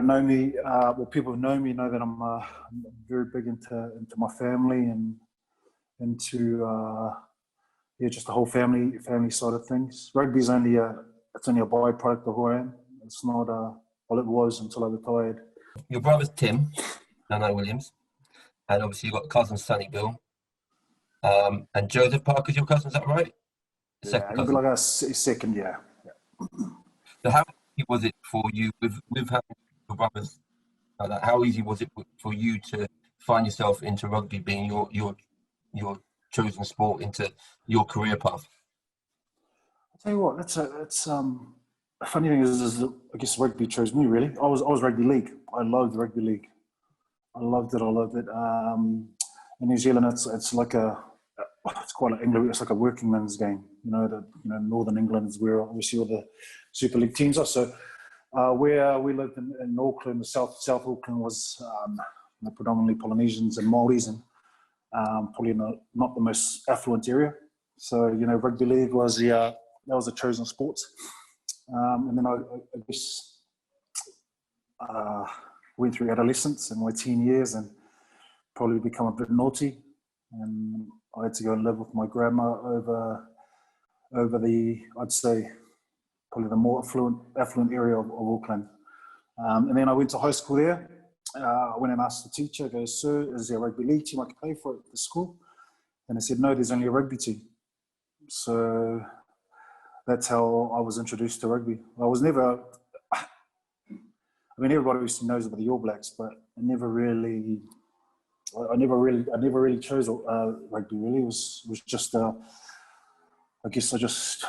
know me, people who know me know that I'm very big into my family and into just the whole family side of things. Rugby's only it's only a byproduct of who I am. It's not well, it was until I retired. Your brother's Tim, Nano Williams, and obviously you've got cousin Sonny Bill, and Joseph Parker's your cousin. Is that right? Yeah, he'd be like a second, yeah. So how easy was it for you with having your brothers like that? How easy was it for you to find yourself into rugby being your chosen sport, into your career path? I'll tell you what, it's the funny thing is I guess rugby chose me really. I was rugby league. I loved rugby league. I loved it. In New Zealand, it's like it's quite like England. It's like a working man's game. Northern England is where obviously all the Super League teams are. So where we lived in Auckland, the South Auckland was predominantly Polynesians and Māoris, and probably not the most affluent area. So rugby league was that was the chosen sport. And then I guess went through adolescence and my teen years and probably become a bit naughty, and I had to go and live with my grandma over the, I'd say, probably the more affluent area of Auckland. And then I went to high school there. I went and asked the teacher, I go, "Sir, is there a rugby league team I can play for at the school?" And they said, "No, there's only a rugby team." So that's how I was introduced to rugby. I was never, everybody knows about the All Blacks, but I never really chose rugby. Really, it was just I guess I just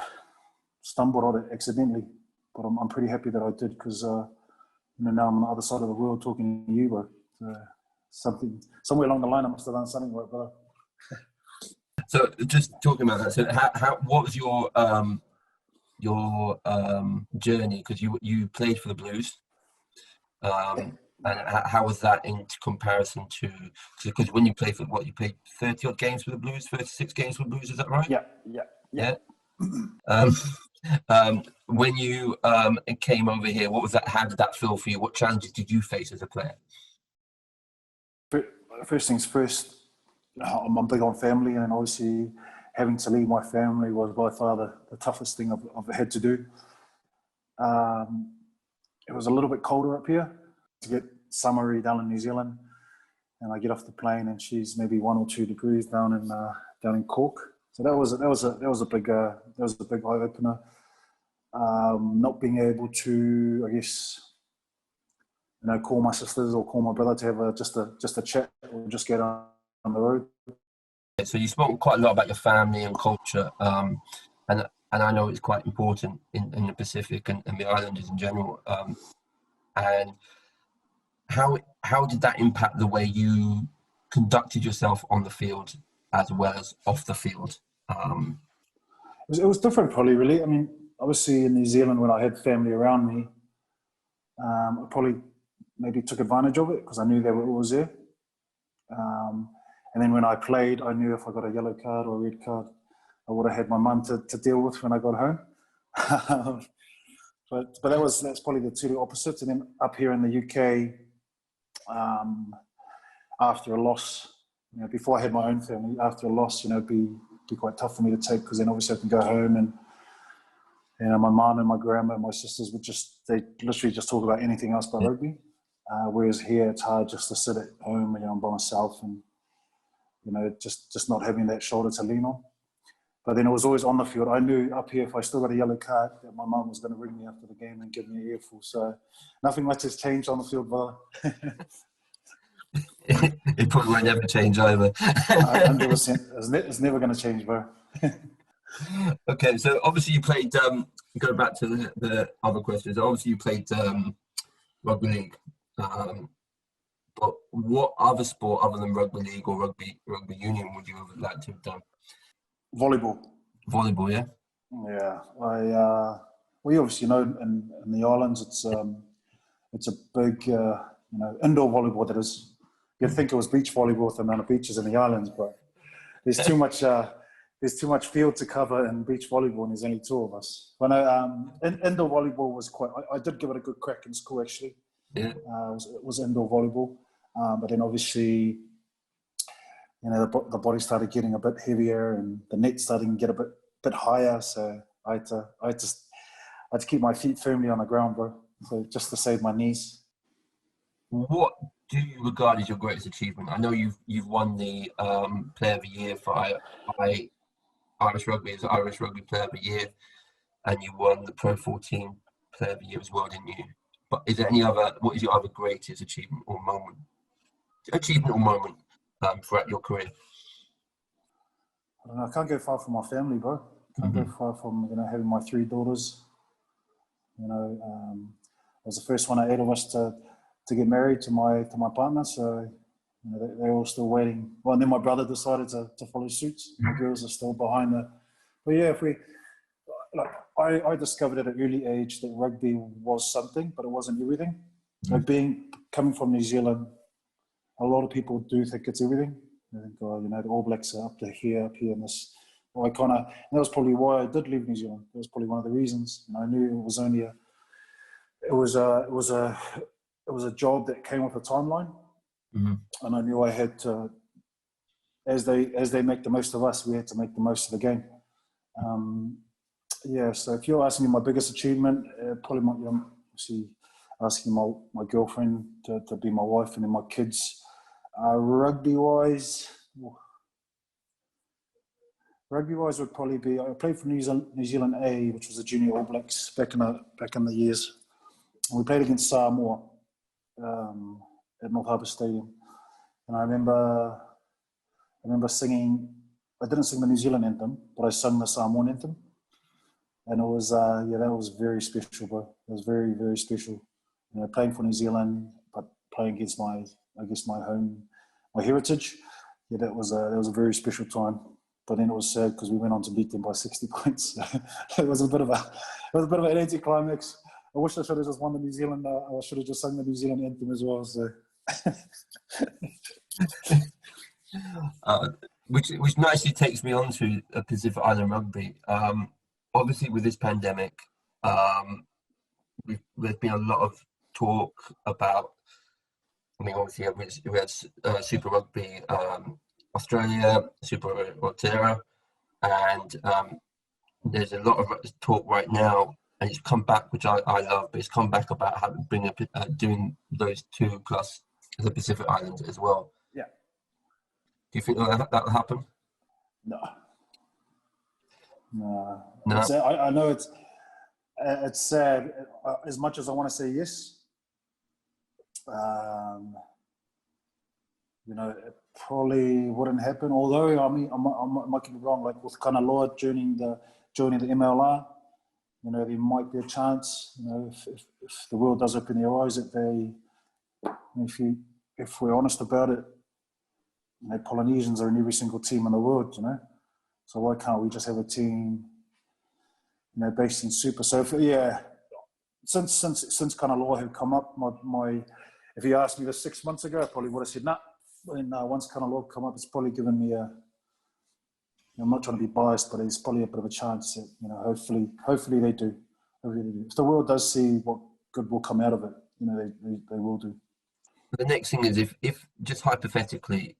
stumbled on it accidentally. But I'm pretty happy that I did, because now I'm on the other side of the world talking to you, bro. Somewhere along the line I must have done something right, brother. So just talking about that, so what was your journey? Because you played for the Blues. And how was that in comparison to, because when you played you played 30 odd games for the Blues, 36 games for the Blues, is that right? Yeah. When you came over here, what was that? How did that feel for you? What challenges did you face as a player? First things first, I'm big on family, and obviously having to leave my family was by far the toughest thing I've had to do. It was a little bit colder up here to get summery down in New Zealand, and I get off the plane and she's maybe 1 or 2 degrees down in Cork. So that was a big eye opener. Not being able to, I guess, call my sisters or call my brother to have just a chat or just get on the road. So you spoke quite a lot about your family and culture, and I know it's quite important in the Pacific and the Islanders in general. And how did that impact the way you conducted yourself on the field as well as off the field? It was different, probably, really. I mean, obviously in New Zealand, when I had family around me, I probably maybe took advantage of it because I knew they were always there. And then when I played, I knew if I got a yellow card or a red card, I would have had my mum to deal with when I got home. But that's probably the two opposites. And then up here in the UK, after a loss, before I had my own family, after a loss, it'd be quite tough for me to take, because then obviously I can go home and my mum and my grandma and my sisters they literally just talk about anything else but rugby. Whereas here it's hard just to sit at home, by myself and just not having that shoulder to lean on. But then it was always on the field. I knew up here if I still got a yellow card that my mum was going to ring me after the game and give me an earful. So nothing much has changed on the field, brother. It probably won't ever change either. 100%. It's never going to change, bro. Okay, so obviously you played, go back to the other questions. Obviously you played rugby league. But what other sport other than rugby league or rugby union would you have liked to have done? Volleyball. Volleyball, yeah? Yeah. We obviously know in the islands it's a big, indoor volleyball that is. You'd think it was beach volleyball with the amount of beaches in the islands, but there's too much. There's too much field to cover in beach volleyball, and there's only 2 of us. But indoor volleyball was quite. I did give it a good crack in school, actually. Yeah. It was indoor volleyball. But then obviously, you know, the body started getting a bit heavier and the net started to get a bit higher. So I had to keep my feet firmly on the ground, bro. So just to save my knees. What do you regard as your greatest achievement? I know you've won the Player of the Year for Irish Rugby as Irish Rugby Player of the Year, and you won the Pro 14 Player of the Year as well, didn't you? But is there any other? What is your other greatest achievement or moment? Throughout your career? I don't know, I can't go far from my family, bro. Can't go far from, you know, having my 3 daughters. You know, I was the first one of 8 of us to get married to my partner. So, you know, they're all still waiting. Well, and then my brother decided to follow suit. My girls are still behind her. But yeah, I discovered at an early age that rugby was something, but it wasn't everything. Like coming from New Zealand, a lot of people do think it's everything. They think, oh, you know, the All Blacks are up here, and this. Well, that was probably why I did leave New Zealand. That was probably one of the reasons. And I knew it was only it was a job that came with a timeline, and I knew I had to, as they make the most of us, we had to make the most of the game. Yeah. So if you're asking me my biggest achievement, probably obviously asking my girlfriend to be my wife, and then my kids. Rugby-wise would probably be. I played for New Zealand A, which was the junior All Blacks back in the years. And we played against Samoa at North Harbour Stadium, and I remember singing. I didn't sing the New Zealand anthem, but I sung the Samoan anthem, and it was that was very special, bro. It was very, very special. You know, playing for New Zealand, but playing against my home, my heritage. Yeah, that was a very special time. But then it was sad because we went on to beat them by 60 points. It was a bit of an anticlimax. I wish I should have just won the New Zealand. I should have just sung the New Zealand anthem as well. So, which nicely takes me on to Pacific Island Rugby. Obviously, with this pandemic, there's been a lot of talk about. I mean, obviously, we had Super Rugby Australia, Super Aotearoa, and there's a lot of talk right now, and it's come back, which I love, but it's come back about how doing those 2 plus the Pacific Islands as well. Yeah. Do you think that'll happen? No. No. I know it's sad. As much as I want to say yes, you know, it probably wouldn't happen. Although, I mean, I might be wrong. Like with Kanaloa joining the MLR, you know, there might be a chance. You know, if the world does open their eyes, that if we're honest about it, you know, Polynesians are in every single team in the world. You know, so why can't we just have a team, you know, based in Super? So since Kanaloa had come up, if you asked me this 6 months ago, I probably would have said nah. And once Kanaloa come up, it's probably given me I'm not trying to be biased, but it's probably a bit of a chance that, you know, hopefully they do. If the world does see what good will come out of it, you know, they will do. The next thing is if just hypothetically,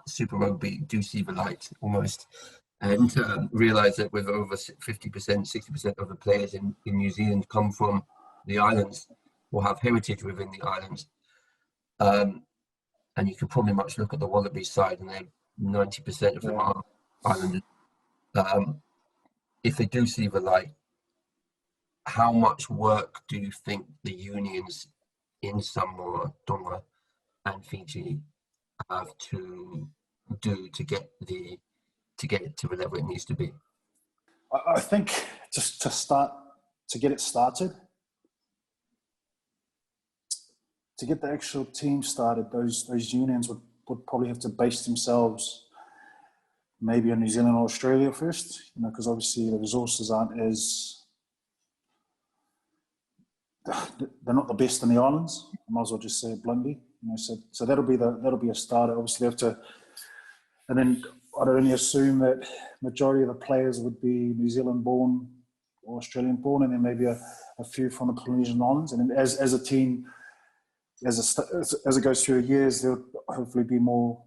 Super Rugby do see the light almost, and realise that with over 50%, 60% of the players in New Zealand come from the islands or have heritage within the islands. And you can probably much look at the Wallabies side, and they're 90% of them are islanders. If they do see the light, how much work do you think the unions in Samoa, Tonga, and Fiji have to do to get it to the level it needs to be? I think just to get it started, to get the actual team started, those unions would probably have to base themselves maybe in New Zealand or Australia first, you know, because obviously the resources aren't they're not the best in the islands. I might as well just say it bluntly, you know. So that'll be a starter. Obviously, they have to, and then I'd only assume that majority of the players would be New Zealand born Australian born, and then maybe a few from the Polynesian islands. And then as a team, as it goes through the years, there'll hopefully be more,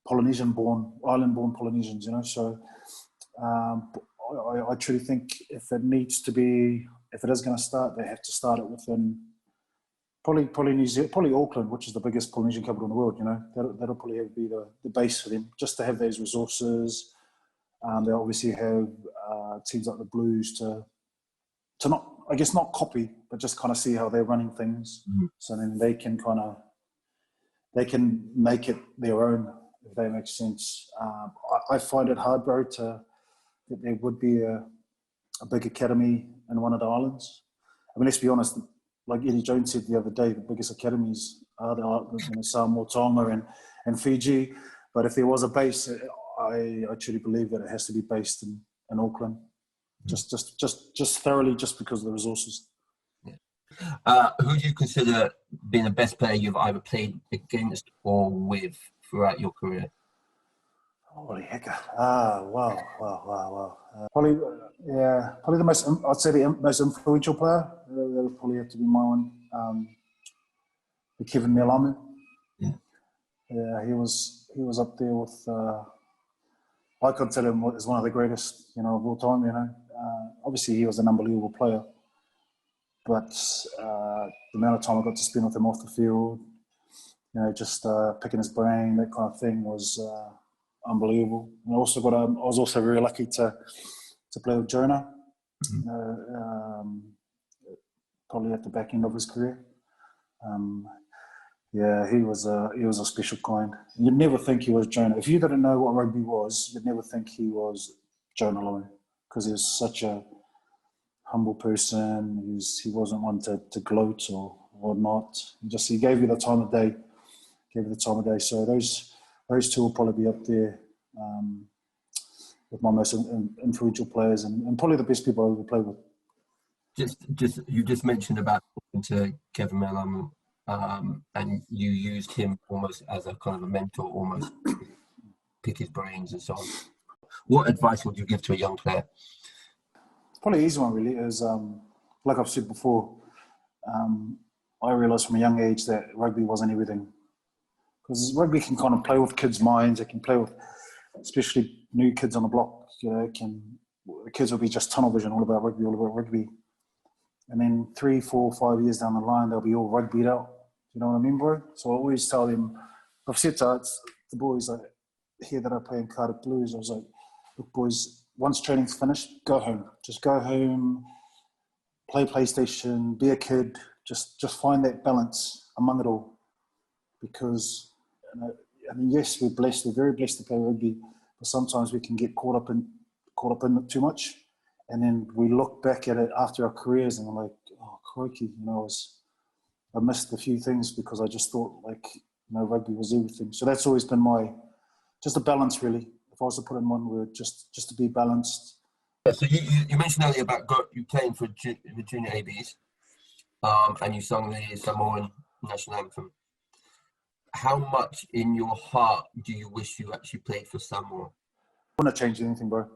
Polynesian born, island born Polynesians, So I truly think if it is going to start, they have to start it within probably New Zealand, probably Auckland, which is the biggest Polynesian capital in the world. That'll probably be the base for them, just to have those resources. They obviously have teams like the Blues to not, I guess, not copy, but just kind of see how they're running things. Mm-hmm. So then they can make it their own, if that makes sense. I find it hard, bro, that there would be a big academy in one of the islands. I mean, let's be honest, like Eddie Jones said the other day, the biggest academies are the islands, Samoa, Tonga and Fiji. But if there was a base, I truly believe that it has to be based in Auckland. Just thoroughly, just because of the resources. Yeah. Who do you consider being the best player you've either played against or with throughout your career? Holy heck! Wow. Probably the most. I'd say the most influential player. That would probably have to be my one. Kevin Melamu. Yeah, he was up there with. I consider him as one of the greatest, of all time. Obviously he was an unbelievable player, but the amount of time I got to spend with him off the field, just picking his brain, that kind of thing was unbelievable. And I was also very lucky to play with Jonah, probably at the back end of his career. He was a special kind. You'd never think he was Jonah. If you didn't know what rugby was, you'd never think he was Jonah Lomu, because he was such a humble person. He wasn't one to gloat or not. He gave you the time of day. So those two will probably be up there with my most influential players and probably the best people I ever played with. You just mentioned about talking to Kevin Melamu, and you used him almost as a kind of a mentor, almost pick his brains and so on. What advice would you give to a young player? Probably an easy one, really, is like I've said before, I realised from a young age that rugby wasn't everything. Because rugby can kind of play with kids' minds. It can play with, especially new kids on the block. The kids will be just tunnel vision, all about rugby. And then 3, 4, 5 years down the line, they'll be all rugbyed out. You know what I mean, bro? So I always tell them, I've said to the boys here that I play in Cardiff Blues, I was like, look, boys, once training's finished, go home. Just go home, play PlayStation, be a kid. Just find that balance among it all. Because, yes, we're blessed. We're very blessed to play rugby, but sometimes we can get caught up in it too much. And then we look back at it after our careers and we're like, oh, crikey, I missed a few things because I just thought rugby was everything. So that's always been just a balance, really. If I was to put in one word, just to be balanced. Yeah, so you mentioned earlier about you playing for the junior ABs, and you sung the Samoan National Anthem. How much in your heart do you wish you actually played for Samoa? I wouldn't change anything, bro,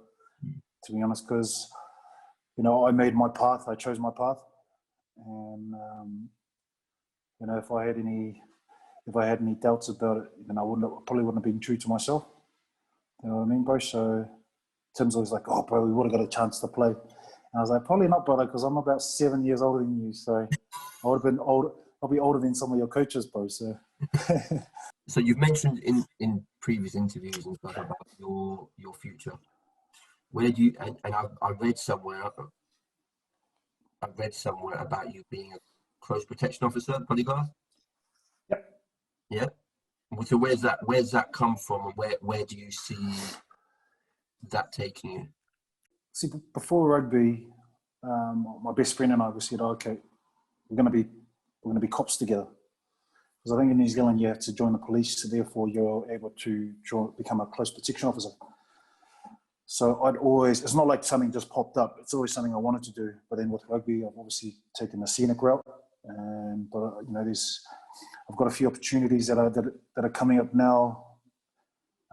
to be honest, because, I made my path. I chose my path. And, if I had any doubts about it, I probably wouldn't have been true to myself. You know what I mean, bro? So Tim's always like, oh, bro, we would have got a chance to play. And I was like, probably not, brother, because I'm about 7 years older than you. So I would have been old. I'll be older than some of your coaches, bro. So, so you've mentioned in previous interviews and stuff about your future. Where do you? And I read somewhere about you being a close protection officer, bodyguard. Yep. Yeah. So where's that come from, and where do you see that taking you? See, before rugby, my best friend and I, we said, okay, we're going to be cops together. Because I think in New Zealand you have to join the police, so therefore you're able to become a close protection officer. So it's not like something just popped up. It's always something I wanted to do. But then with rugby, I've obviously taken the scenic route. But I've got a few opportunities that are coming up now.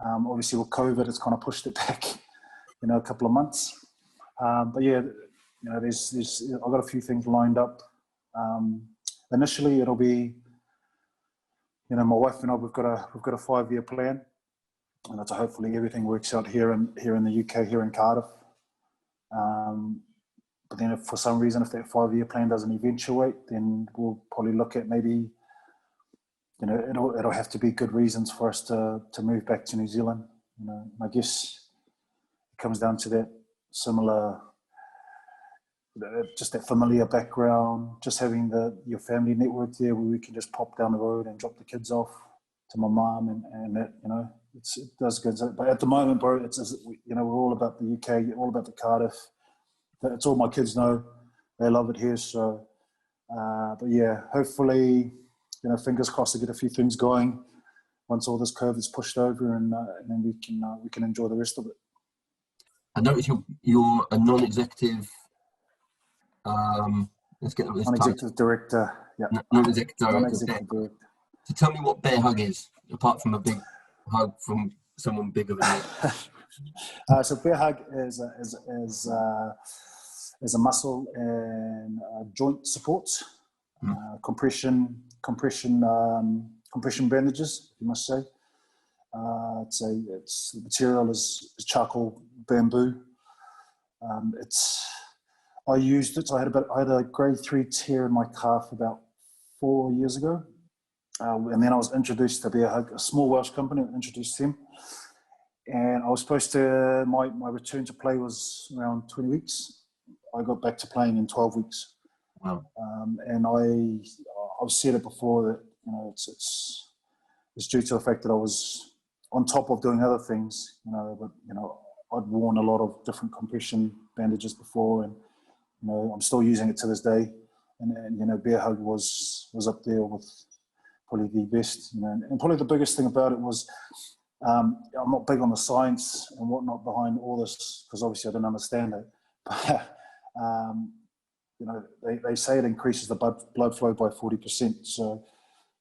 Obviously with COVID, it's kind of pushed it back, a couple of months. But yeah, I've got a few things lined up. Initially, it'll be, my wife and I, we've got a 5-year plan, and that's hopefully everything works out here in the UK, here in Cardiff. But then if for some reason, if that 5-year plan doesn't eventuate, then we'll probably look at maybe, it'll have to be good reasons for us to move back to New Zealand. And I guess it comes down to that similar, just that familiar background, just having your family network there where we can just pop down the road and drop the kids off to my mum, and that, it does good. But at the moment, bro, we're all about the UK, all about the Cardiff. That's all my kids know. They love it here. So, but yeah, hopefully, fingers crossed to get a few things going once all this COVID's pushed over, and then we can enjoy the rest of it. I noticed you're a non-executive. Let's get this non-executive director. Yeah. Non-executive director. director. So tell me what bear hug is, apart from a big hug from someone bigger than you. So bear hug is a muscle and joint support, compression bandages, you must say. The material is charcoal bamboo. I used it. I had a grade 3 tear in my calf about 4 years ago, and then I was introduced to Bear Hug, a small Welsh company. I introduced them, and I was supposed to. My return to play was around 20 weeks. I got back to playing in 12 weeks. Wow. And I've said it before that it's due to the fact that I was on top of doing other things, but I'd worn a lot of different compression bandages before, and I'm still using it to this day. And Bear Hug was up there with probably the best, and probably the biggest thing about it was I'm not big on the science and whatnot behind all this, because obviously I didn't understand it. But they say it increases the blood flow by 40%. So,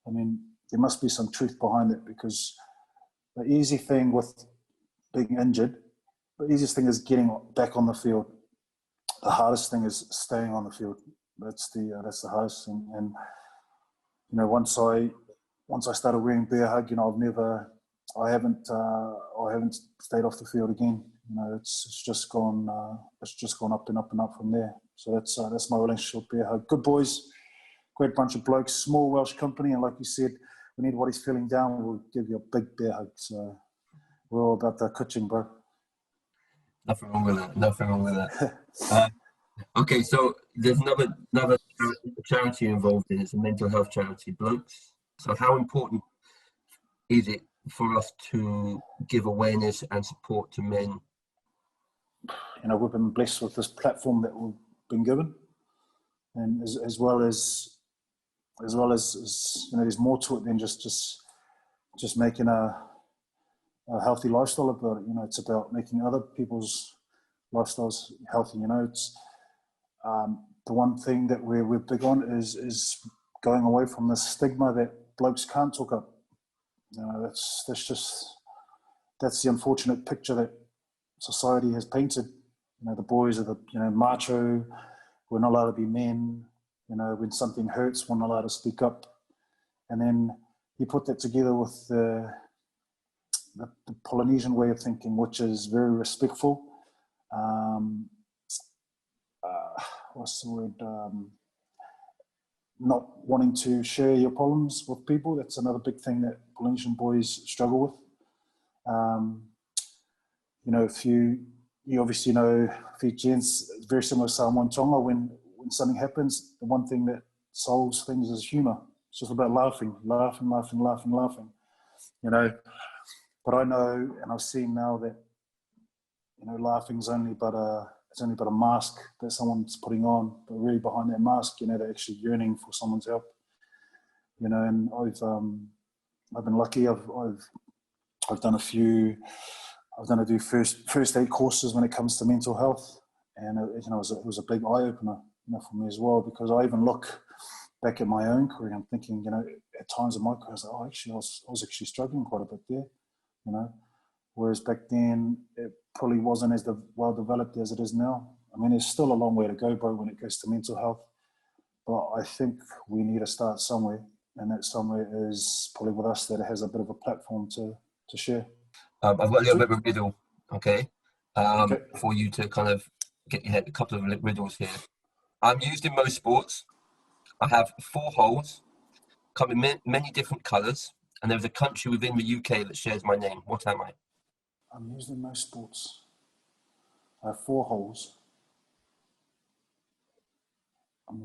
I mean, there must be some truth behind it, because the easy thing with being injured, the easiest thing is getting back on the field. The hardest thing is staying on the field. That's the hardest thing. And once I started wearing Bear Hug, I haven't stayed off the field again. It's just gone up and up and up from there. So that's my relationship with Bear Hug. Good boys, great bunch of blokes, small Welsh company, and like you said, when anybody's feeling down, we'll give you a big Bear Hug. So we're all about that coaching, bro. Nothing wrong with that. Okay, so there's another charity involved in it. It's a mental health charity, Blokes. So how important is it for us to give awareness and support to men? We've been blessed with this platform that we've been given, and as well as there's more to it than just making a healthy lifestyle about it. It's about making other people's lifestyles healthy. It's the one thing that we're big on is going away from the stigma that blokes can't talk up. That's the unfortunate picture that society has painted. The boys are the macho. We're not allowed to be men. When something hurts, we're not allowed to speak up. And then you put that together with the Polynesian way of thinking, which is very respectful. What's the word? Not wanting to share your problems with people. That's another big thing that Polynesian boys struggle with. If you obviously know a few gents, very similar to Samoan Tonga, when something happens, the one thing that solves things is humour. It's just about laughing. But I know, and I've seen now that laughing's only but a mask that someone's putting on, but really behind that mask, they're actually yearning for someone's help. And I've been lucky. I've done a few. I've done a few first aid courses when it comes to mental health, and it was a big eye opener, for me as well, because I even look back at my own career. I'm thinking, at times in my career, I was like, I was actually struggling quite a bit there, Whereas back then it probably wasn't as well developed as it is now, mean, there's still a long way to go, bro, when it goes to mental health. But I think we need to start somewhere, and that somewhere is probably with us that has a bit of a platform to share. I've got a little bit of a riddle, okay? Okay. For you to kind of get your head, a couple of riddles here. I'm used in most sports. I have 4 holes, come in many different colours, and there's a country within the UK that shares my name. What am I? I'm used in most sports. I have 4 holes. I'm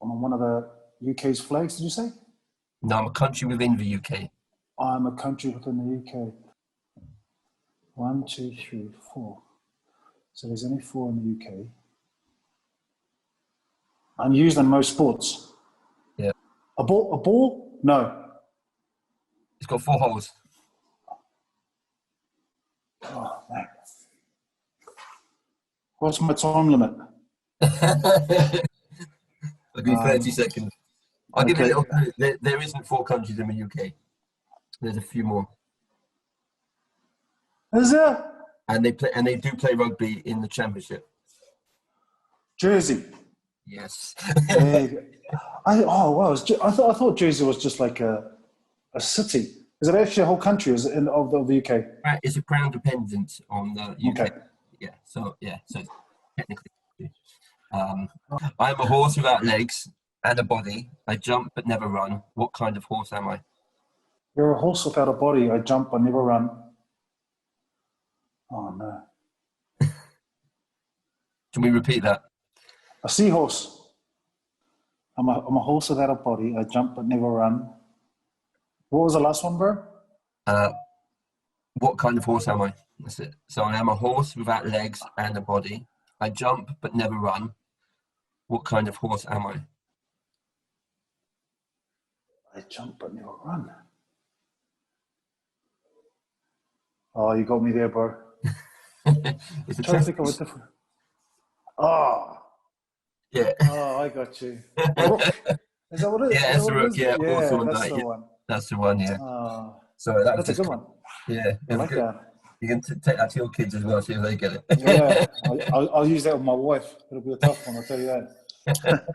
on one of the UK's flags, did you say? No, I'm a country within the UK. I'm a country within the UK. 1, 2, 3, 4. So there's only 4 in the UK. I'm used in most sports. Yeah. A ball? No. It's got 4 holes. Oh, man. What's my time limit? I'll give you 30 seconds. I'll give you a little clue. There isn't 4 countries in the UK. There's a few more. Is there? And they do play rugby in the championship. Jersey. Yes. I thought Jersey was just like a city. Is it actually a whole country? Is it of the UK? It's a crown dependent on the UK. Okay. So technically. I'm a horse without legs and a body. I jump but never run. What kind of horse am I? You're a horse without a body. I jump but never run. Oh, no. Can we repeat that? A seahorse. I'm a horse without a body. I jump but never run. What was the last one, bro? What kind of horse am I? That's it. So I am a horse without legs and a body. I jump but never run. What kind of horse am I? I jump but never run. Oh, you got me there, bro. It's a Trying to think of a different. Oh. Yeah. Oh, I got you. Rook. Is that what it is? Yeah, it's a rook. Yeah, that's that, the yeah. one. That's the one. Yeah. Oh, So that's a good one. Yeah, I like that. You can take that to your kids as well, see if they get it. Yeah, I'll use that with my wife. It'll be a tough one, I'll tell you that.